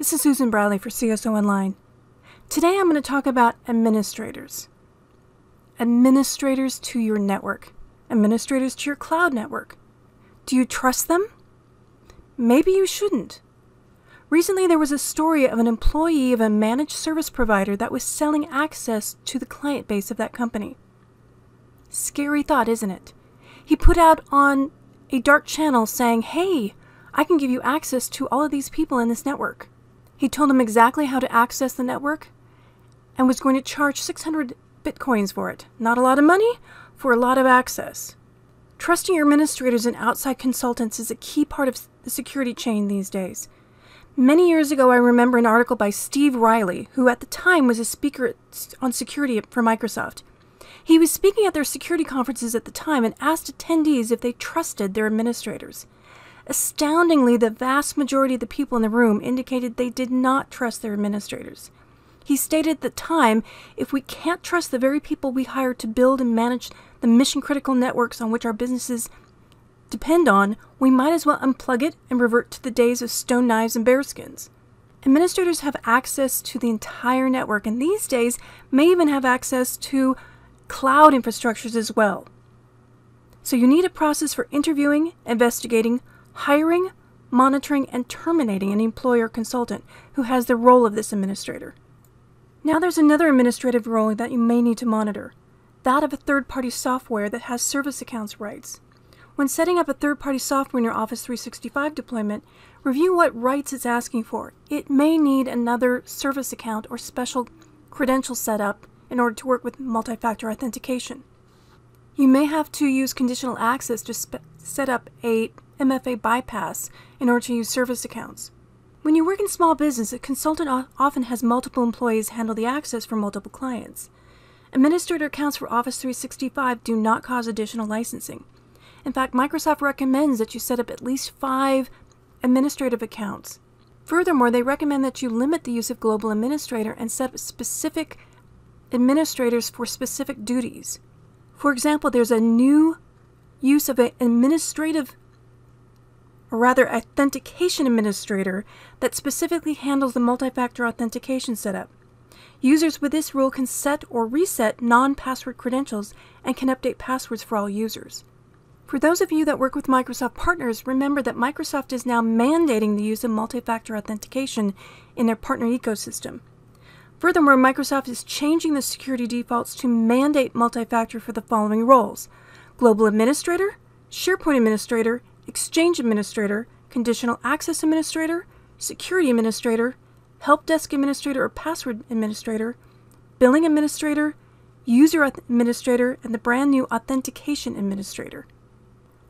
This is Susan Bradley for CSO Online. Today I'm going to talk about administrators. Administrators to your network. Administrators to your cloud network. Do you trust them? Maybe you shouldn't. Recently there was a story of an employee of a managed service provider that was selling access to the client base of that company. Scary thought, isn't it? He put out on a dark channel saying, "Hey, I can give you access to all of these people in this network." He told them exactly how to access the network and was going to charge 600 bitcoins for it. Not a lot of money for a lot of access. Trusting your administrators and outside consultants is a key part of the security chain these days. Many years ago, I remember an article by Steve Riley, who at the time was a speaker on security for Microsoft. He was speaking at their security conferences at the time and asked attendees if they trusted their administrators. Astoundingly, the vast majority of the people in the room indicated they did not trust their administrators. He stated at the time, if we can't trust the very people we hire to build and manage the mission-critical networks on which our businesses depend on, we might as well unplug it and revert to the days of stone knives and bearskins. Administrators have access to the entire network, and these days may even have access to cloud infrastructures as well. So you need a process for interviewing, investigating, hiring, monitoring, and terminating an employee or consultant who has the role of this administrator. Now there's another administrative role that you may need to monitor, that of a third-party software that has service accounts rights. When setting up a third-party software in your Office 365 deployment, review what rights it's asking for. It may need another service account or special credential set up in order to work with multi-factor authentication. You may have to use conditional access to set up a MFA bypass in order to use service accounts. When you work in small business, a consultant often has multiple employees handle the access for multiple clients. Administrator accounts for Office 365 do not cause additional licensing. In fact, Microsoft recommends that you set up at least 5 administrative accounts. Furthermore, they recommend that you limit the use of Global Administrator and set up specific administrators for specific duties. For example, there's a new use of an authentication administrator that specifically handles the multi-factor authentication setup. Users with this rule can set or reset non-password credentials and can update passwords for all users. For those of you that work with Microsoft partners, remember that Microsoft is now mandating the use of multi-factor authentication in their partner ecosystem. Furthermore, Microsoft is changing the security defaults to mandate multi-factor for the following roles: Global Administrator, SharePoint Administrator, Exchange Administrator, Conditional Access Administrator, Security Administrator, Help Desk Administrator or Password Administrator, Billing Administrator, User Administrator, and the brand new Authentication Administrator.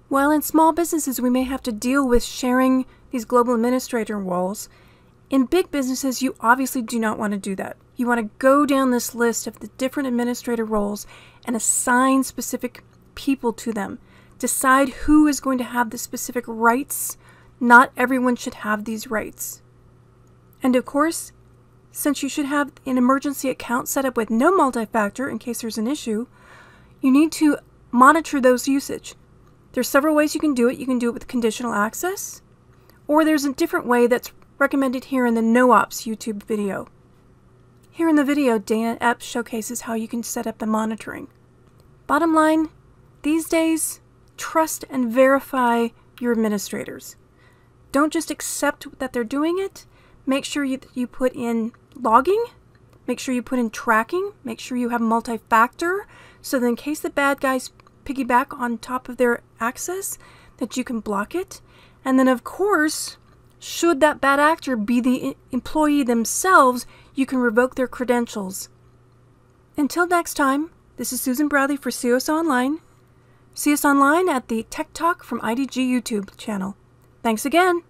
While in small businesses we may have to deal with sharing these global administrator roles, in big businesses you obviously do not want to do that. You want to go down this list of the different administrator roles and assign specific people to them. Decide who is going to have the specific rights. Not everyone should have these rights. And of course, since you should have an emergency account set up with no multi-factor in case there's an issue, you need to monitor those usage. There's several ways you can do it. You can do it with conditional access, or there's a different way that's recommended here in the NoOps YouTube video. Here in the video, Dana Epps showcases how you can set up the monitoring. Bottom line, these days, trust and verify your administrators. Don't just accept that they're doing it. Make sure you put in logging. Make sure you put in tracking. Make sure you have multi-factor so that in case the bad guys piggyback on top of their access, that you can block it. And then of course, should that bad actor be the employee themselves, you can revoke their credentials. Until next time, this is Susan Bradley for CSO Online. See us online at the Tech Talk from IDG YouTube channel. Thanks again.